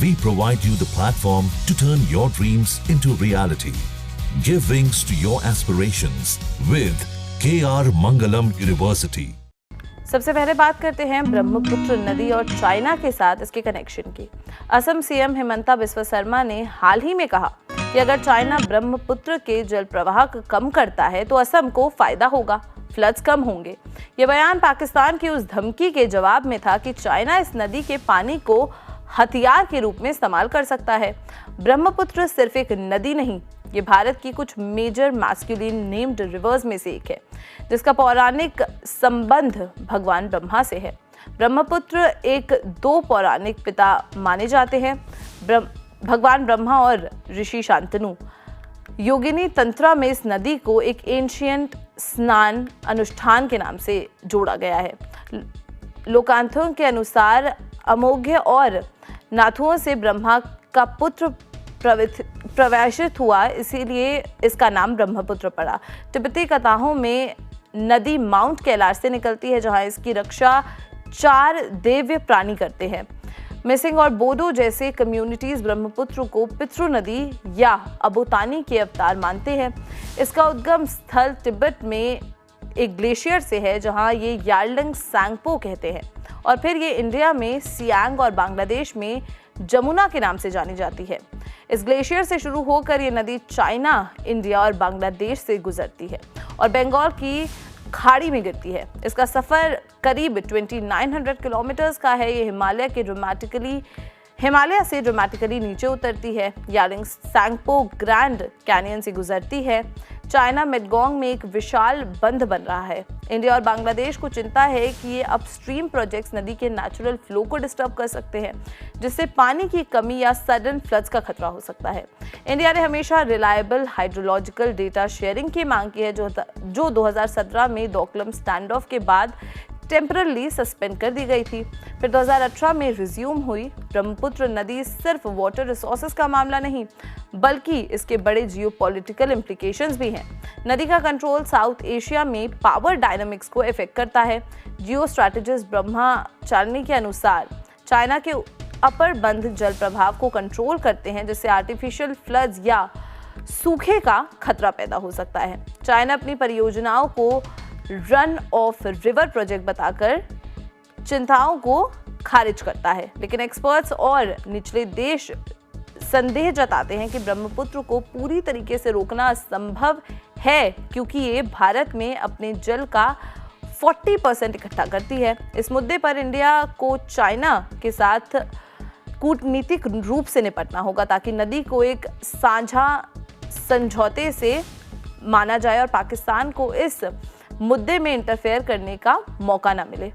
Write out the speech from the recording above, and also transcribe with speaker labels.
Speaker 1: We provide you the platform to turn your dreams into reality. Give wings to your aspirations with KR Mangalam University.
Speaker 2: सबसे पहले बात करते हैं ब्रह्मपुत्र नदी और चाइना के साथ इसके कनेक्शन की। असम सीएम हिमंता बिस्वा शर्मा ने हाल ही में कहा कि अगर चाइना ब्रह्मपुत्र के जल प्रवाह को कम करता है तो असम को फायदा होगा, फ्लड्स कम होंगे। ये बयान पाकिस्तान की उस धमकी के जवाब में था कि चाइना इस नदी के पानी को हथियार के रूप में इस्तेमाल कर सकता है। ब्रह्मपुत्र सिर्फ एक नदी नहीं, ये भारत की कुछ मेजर मैस्कुलिन नेम्ड रिवर्स में से एक है, जिसका पौराणिक संबंध भगवान ब्रह्मा से है। ब्रह्मपुत्र एक दो पौराणिक पिता माने जाते हैं, भगवान ब्रह्मा और ऋषि शांतनु। योगिनी तंत्रा में इस नदी को एक एंशियंट स्नान अनुष्ठान के नाम से जोड़ा गया है। लोकांथों के अनुसार अमोघ्य और नाथुओं से ब्रह्मा का पुत्र प्रवेशित हुआ, इसीलिए इसका नाम ब्रह्मपुत्र पड़ा। तिब्बती कथाओं में नदी माउंट कैलाश से निकलती है, जहां इसकी रक्षा 4 दिव्य प्राणी करते हैं। मिसिंग और बोडो जैसे कम्युनिटीज ब्रह्मपुत्र को पितृ नदी या अबोतानी के अवतार मानते हैं। इसका उद्गम स्थल तिब्बत में एक ग्लेशियर से है, जहां ये यार्लंग सांगपो कहते हैं, और फिर ये इंडिया में सियांग और बांग्लादेश में जमुना के नाम से जानी जाती है। इस ग्लेशियर से शुरू होकर ये नदी चाइना, इंडिया और बांग्लादेश से गुजरती है और बंगाल की खाड़ी में गिरती है। इसका सफ़र करीब 2900 किलोमीटर्स का है। ये हिमालय से ड्रामेटिकली नीचे उतरती है, यार्लिंग सांगपो ग्रैंड कैनियन से गुजरती है। चाइना मेडगोंग में एक विशाल बंध बन रहा है। इंडिया और बांग्लादेश को चिंता है कि ये अपस्ट्रीम प्रोजेक्ट्स नदी के नेचुरल फ्लो को डिस्टर्ब कर सकते हैं, जिससे पानी की कमी या सडन फ्लड्स का खतरा हो सकता है। इंडिया ने हमेशा रिलायबल हाइड्रोलॉजिकल डेटा शेयरिंग की मांग की है, जो 2017 में डोकलम स्टैंड ऑफ के बाद टेम्परली सस्पेंड कर दी गई थी, फिर 2018 में रिज्यूम हुई। ब्रह्मपुत्र नदी सिर्फ वाटर रिसोर्सेज का मामला नहीं, बल्कि इसके बड़े जियोपॉलिटिकल इम्प्लीकेशंस भी हैं। नदी का कंट्रोल साउथ एशिया में पावर डायनामिक्स को इफेक्ट करता है। जियो स्ट्रैटेजिस्ट ब्रह्मा चालनी के अनुसार चाइना के अपर बंध जल प्रभाव को कंट्रोल करते हैं, जिससे आर्टिफिशियल फ्लड्स या सूखे का खतरा पैदा हो सकता है। चाइना अपनी परियोजनाओं को रन ऑफ रिवर प्रोजेक्ट बताकर चिंताओं को खारिज करता है, लेकिन एक्सपर्ट्स और निचले देश संदेह जताते हैं कि ब्रह्मपुत्र को पूरी तरीके से रोकना असंभव है, क्योंकि ये भारत में अपने जल का 40% इकट्ठा करती है। इस मुद्दे पर इंडिया को चाइना के साथ कूटनीतिक रूप से निपटना होगा, ताकि नदी को एक साझा समझौते से माना जाए और पाकिस्तान को इस मुद्दे में इंटरफेयर करने का मौका न मिले।